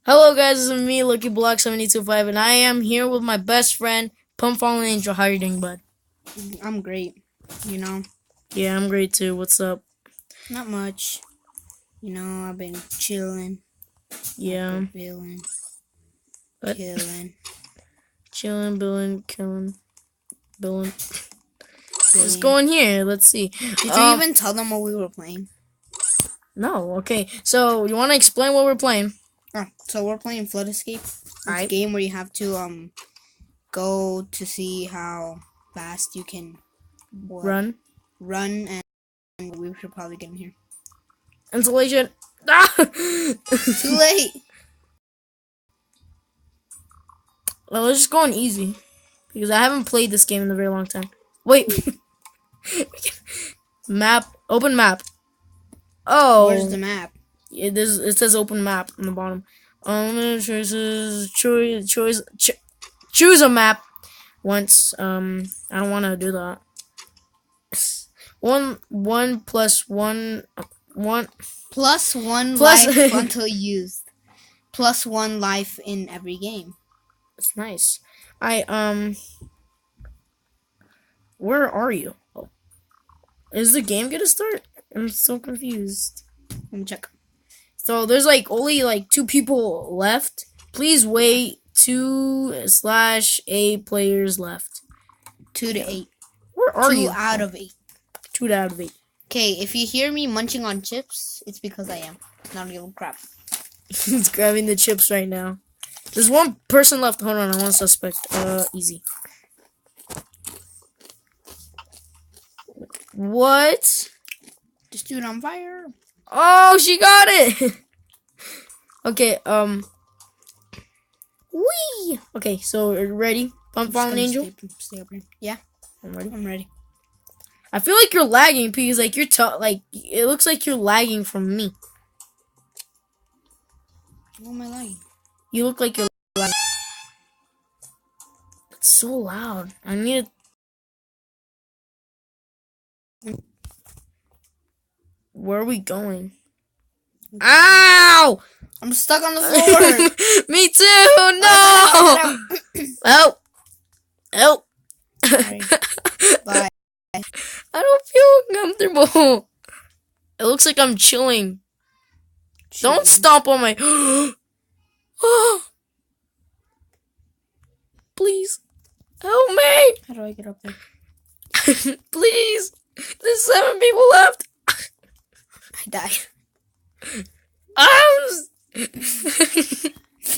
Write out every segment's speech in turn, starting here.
Hello guys, this is me, LuckyBlock7225, and I am here with my best friend, Pump Fallen Angel. How you doing, bud? I'm great, you know. Yeah, I'm great too. What's up? Not much. You know, I've been chilling. Yeah. Billing. What? Killing. Chilling, billing, killing, billing. Let's go in here. Let's see. Did you even tell them what we were playing? No. Okay. So, you want to explain what we're playing? Oh, so we're playing Flood Escape. It's a Alright. game where you have to go to see how fast you can Run. and we should probably get in here. Insulation. Ah! Too late. Well, let's just go on easy. Because I haven't played this game in a very long time. Wait. Map. Open map. Oh. Where's the map? It says open map on the bottom. Choices. Choose a map. Once. I don't want to do that. One plus one. Plus one Plus life until used. Plus one life in every game. It's nice. Where are you? Oh. Is the game gonna start? I'm so confused. Let me check. So there's only 2 people left. Please wait. 2/8 players left. 2 to 8. Where are you? 2 out of 8. 2 out of 8. Okay, if you hear me munching on chips, it's because I am. Not a little crap. He's grabbing the chips right now. There's one person left. Hold on, I want a suspect. Easy. What? Just do it on fire. Oh, she got it. Okay, wee. Okay, so are you ready? Pump Fallen Angel? Stay up here. Yeah, I'm ready. I'm ready. I feel like you're lagging because it looks like you're lagging from me. What am I lagging? You look like you're lagging. It's so loud. I need to... Where are we going? Ow! I'm stuck on the floor. Me too! No! Help! Help! Sorry. Bye. I don't feel uncomfortable. It looks like I'm chilling. Don't stomp on my... Please. Help me! How do I get up there? Please! There's 7 people left! I die.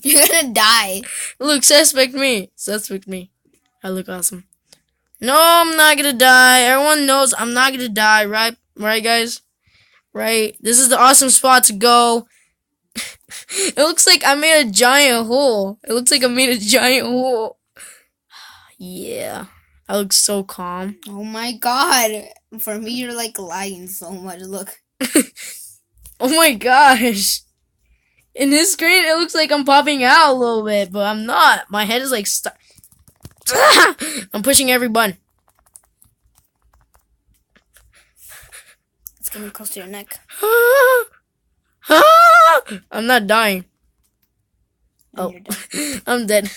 You're gonna die. Look, suspect me. Suspect me. I look awesome. No, I'm not gonna die. Everyone knows I'm not gonna die, right? Right, guys? Right? This is the awesome spot to go. It looks like I made a giant hole. It looks like I made a giant hole. Yeah. I look so calm. Oh my god. For me, you're like lagging so much. Look. Oh my gosh. In this screen, it looks like I'm popping out a little bit, but I'm not. My head is like stuck. I'm pushing every button. It's gonna be close to your neck. I'm not dying. And Oh, you're dead. I'm dead.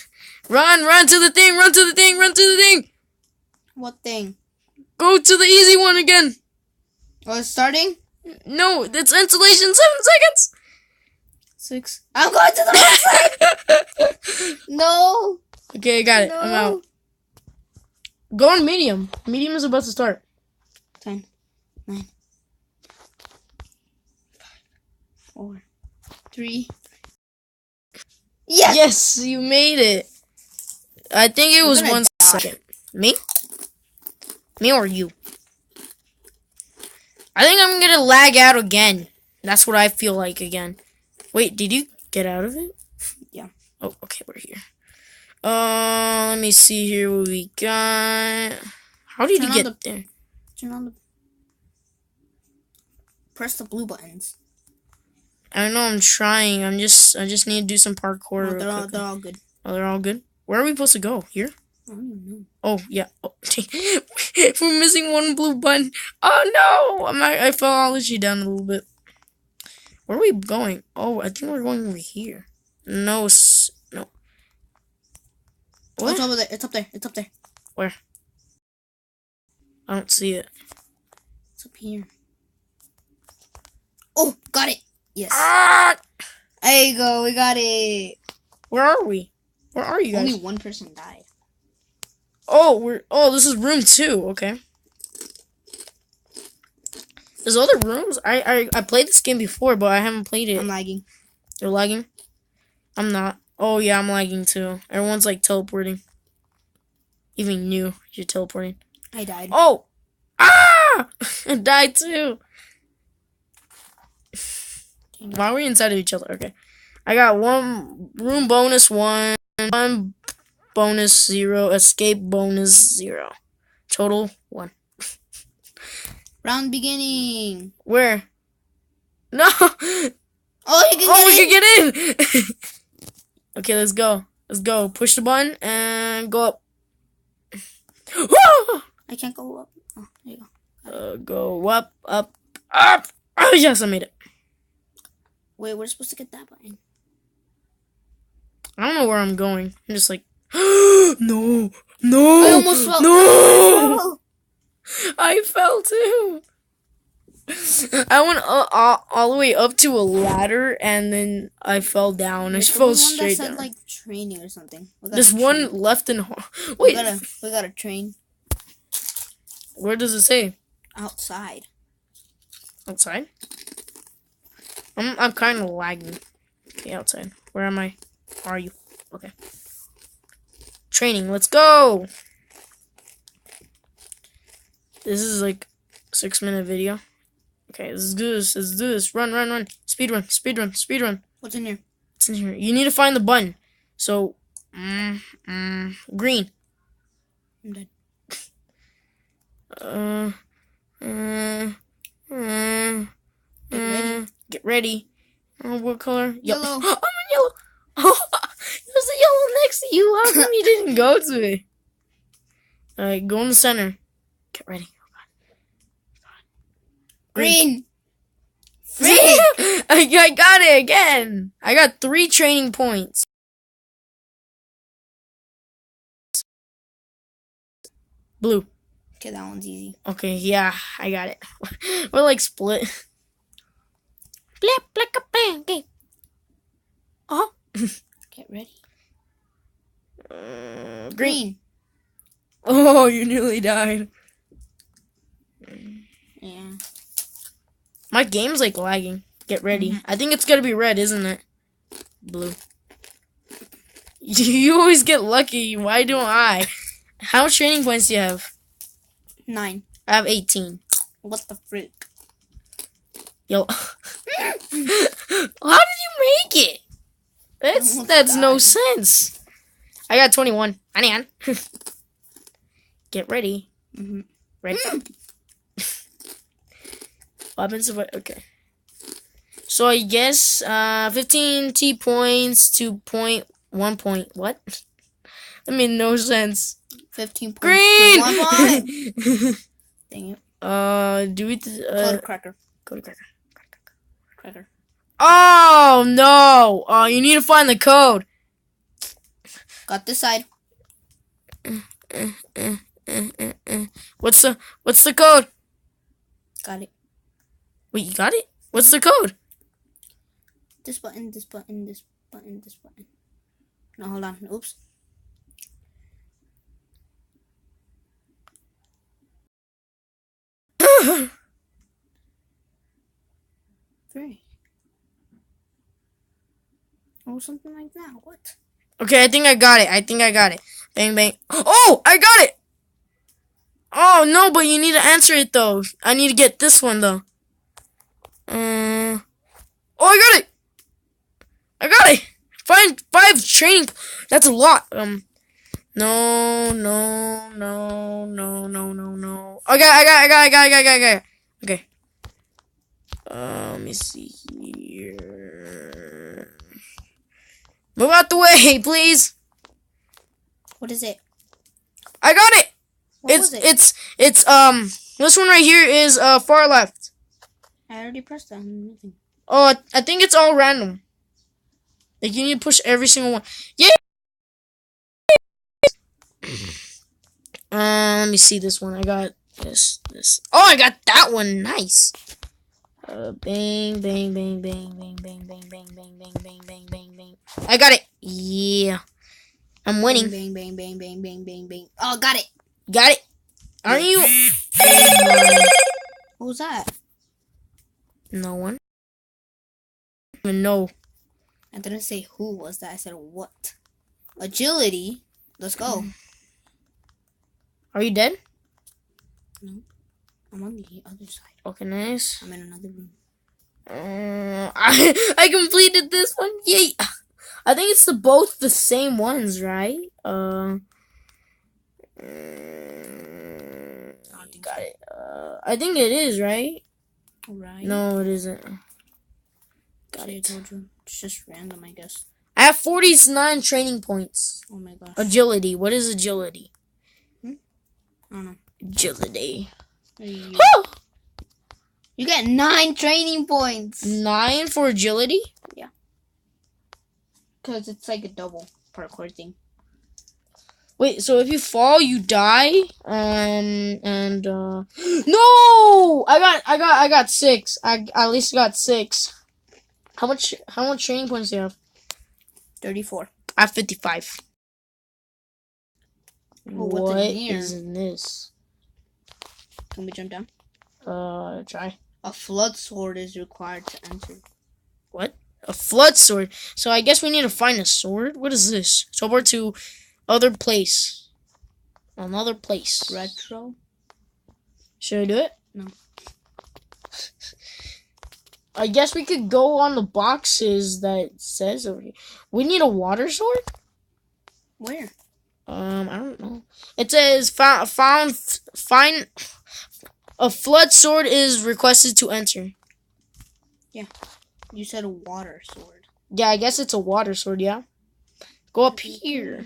Run to the thing, run to the thing, run to the thing. What thing? Go to the easy one again. Oh, it's starting? No, it's insulation, 7 seconds. 6. I'm going to the website. No. Okay, I got it. No. I'm out. Go on medium. Medium is about to start. 10, 9, 5, 4, 3. Yes. Yes, you made it. I think it was 1 second. Me? Me or you? I think I'm gonna lag out again. That's what I feel like again. Wait, did you get out of it? Yeah. Oh, okay, we're here. Let me see here what we got. How did you get there? Turn on the... Press the blue buttons. I know I'm trying. I just need to do some parkour. No, they're all good. Oh, they're all good? Where are we supposed to go? Here? I don't even know. Oh, yeah. Oh, we're missing one blue button. Oh, no! I fell down a little bit. Where are we going? Oh, I think we're going over here. No. No. Oh, What? it's over there. It's up there. It's up there. Where? I don't see it. It's up here. Oh, got it. Yes. Ah! There you go. We got it. Where are we? Where are you guys? Only one person died. This is room 2, okay. There's other rooms? I played this game before, but I haven't played it. I'm lagging. You're lagging? I'm not. Oh yeah, I'm lagging too. Everyone's like teleporting. Even you're teleporting. I died. Oh! Ah! I died too. Why are we inside of each other? Okay. I got one room bonus 1, one bonus 0, escape bonus 0. Total 1. Round beginning. Where? No! Oh, you can Oh, we get in. can get in! Okay, let's go. Let's go. Push the button and go up. I can't go up. Oh, there you go. Go up, up, up. Oh, yes, I made it. Wait, we're supposed to get that button. I don't know where I'm going. I'm just like, no, no, I almost fell. no. I fell too. I went all the way up to a ladder and then I fell down. I Wait, fell there was one that straight said, down. like training or something. There's one left in. We Wait, gotta train where does it say? outside. Outside? I'm kind of lagging. Okay, outside. Where am I? Where are you? Okay. Training. Let's go. This is like 6-minute video. Okay, let's do this. Let's do this. Run, run, run. Speed run. Speed run. Speed run. What's in here? It's in here. You need to find the button. So, green. I'm dead. Get ready. Oh, what color? Yellow. I'm in yellow. Oh, there's a yellow next to you. How come you didn't go to it? Alright, go in the center. Get ready. Green. I got it again. I got 3 training points. Blue. Okay, that one's easy. Okay, yeah, I got it. We're like split. Blip, like a pancake. Oh. Get ready. Green. Green. Oh, you nearly died. Yeah. My game's like lagging. Get ready. I think it's gonna be red, isn't it? Blue. You always get lucky. Why don't I? How much training points do you have? 9. I have 18. What the frick? Yo. How did you make it? That's no sense. I got 21. Anian. Get ready. Ready? Weapons of okay. So I guess 15 T points to 1 point. What? That made no sense. 15 points. Green. 1 point. Dang it. Do we? Code cracker. Code cracker. Cracker. Oh no! Oh, you need to find the code. Got this side. What's the code? Got it. Wait, you got it? What's the code? This button, this button, this button, this button. No, hold on. Oops. Three. Oh, something like that. What? Okay, I think I got it. Bang, bang. Oh, I got it! Oh, no, but you need to answer it, though. I need to get this one, though. Oh, I got it! I got it! Five training. That's a lot. No. Okay, I got it. Okay. Let me see here. Move out the way, please. What is it? I got it. What was it? It's this one right here is far left. I already pressed that. Nothing. Oh, I think it's all random. Like, you need to push every single one. Yeah! Let me see this one. I got this. Oh, I got that one. Nice. Bang, bang, bang, bang, bang, bang, bang, bang, bang, bang, bang, bang, bang, bang. I got it. Yeah. I'm winning. Bang, bang, bang, bang, bang, bang, bang. Oh, got it. Got it. Aren't you? What was that? No one. No. I didn't say who was that. I said what. Agility. Let's go. Are you dead? No. I'm on the other side. Okay, nice. I'm in another room. I completed this one. Yay! I think it's both the same ones, right? Got it. I think it is, right? Right. No, it isn't. Got See, I it. told you. It's just random, I guess. I have 49 training points. Oh my gosh. Agility. What is agility? I don't know. Agility. You get 9 training points. 9 for agility? Because it's like a double parkour thing. Wait, so if you fall, you die? No! I got 6. I at least got 6. How much training points do you have? 34. I have 55. Well, What what's in here? is in this? Can we jump down? Try. A flood sword is required to enter. What? A flood sword. So I guess we need to find a sword. What is this? Teleport to other place. Another place. Retro? Should I do it? No. I guess we could go on the boxes that it says over here. We need a water sword? Where? I don't know. It says find a flood sword is requested to enter. You said a water sword. Yeah, I guess it's a water sword, yeah. Go up here.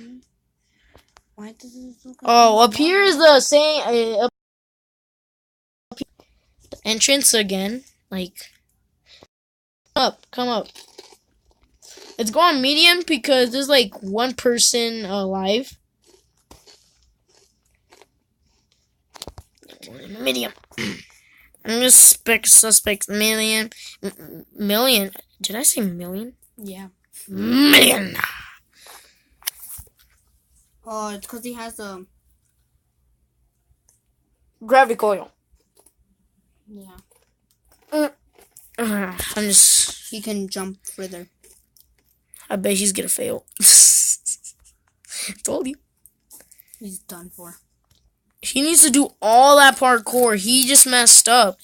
Why does it look like Oh, a up here is the same up here. The entrance again. Like come up. Let's go on medium because there's like one person alive. Medium. I'm gonna suspect million. Did I say million? Yeah. Million. Oh, it's because he has a... Gravity coil. Yeah. I'm just. He can jump further. I bet he's gonna fail. Told you. He's done for. He needs to do all that parkour. He just messed up.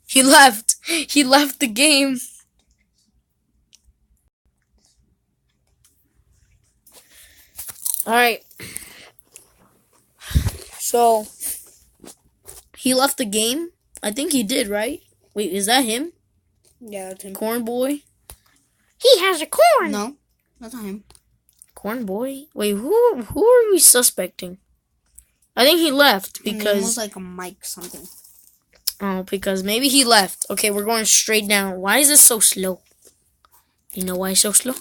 He left. He left the game. Alright. So, he left the game? I think he did, right? Wait, is that him? Yeah, that's him. Corn boy? He has a corn! No, that's not him. Corn boy? Wait, who are we suspecting? I think he left His name because... was like a Mike something. Oh, because maybe he left. Okay, we're going straight down. Why is this so slow? You know why it's so slow?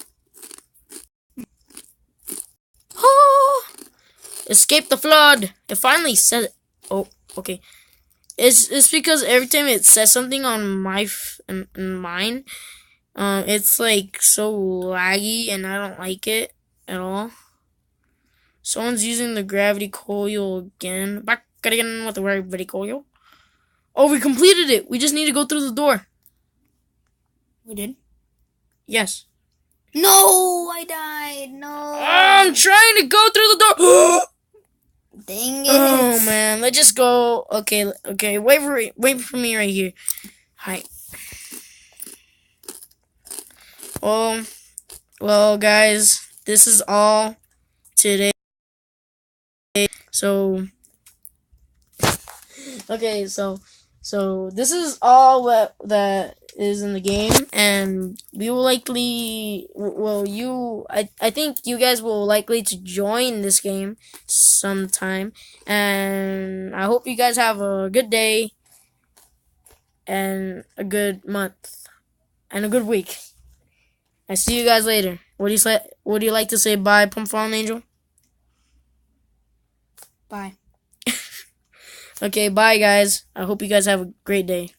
Oh! Escape the flood! It finally said it. Oh, okay. It's because every time it says something on mine, it's like so laggy and I don't like it at all. Someone's using the gravity coil again. Back again with the gravity coil. Oh, we completed it. We just need to go through the door. We did? Yes. No, I died. No. I'm trying to go through the door. Dang it. Oh man, let's just go. Okay. Wait for me right here. Hi. Well, guys, this is all today. So, okay, so this is all that is in the game, and we will likely, I think you guys will likely to join this game sometime, and I hope you guys have a good day, and a good month, and a good week. I see you guys later. What do you say? Would you like to say bye, Pump Fallen Angel? Bye. Okay, bye guys. I hope you guys have a great day.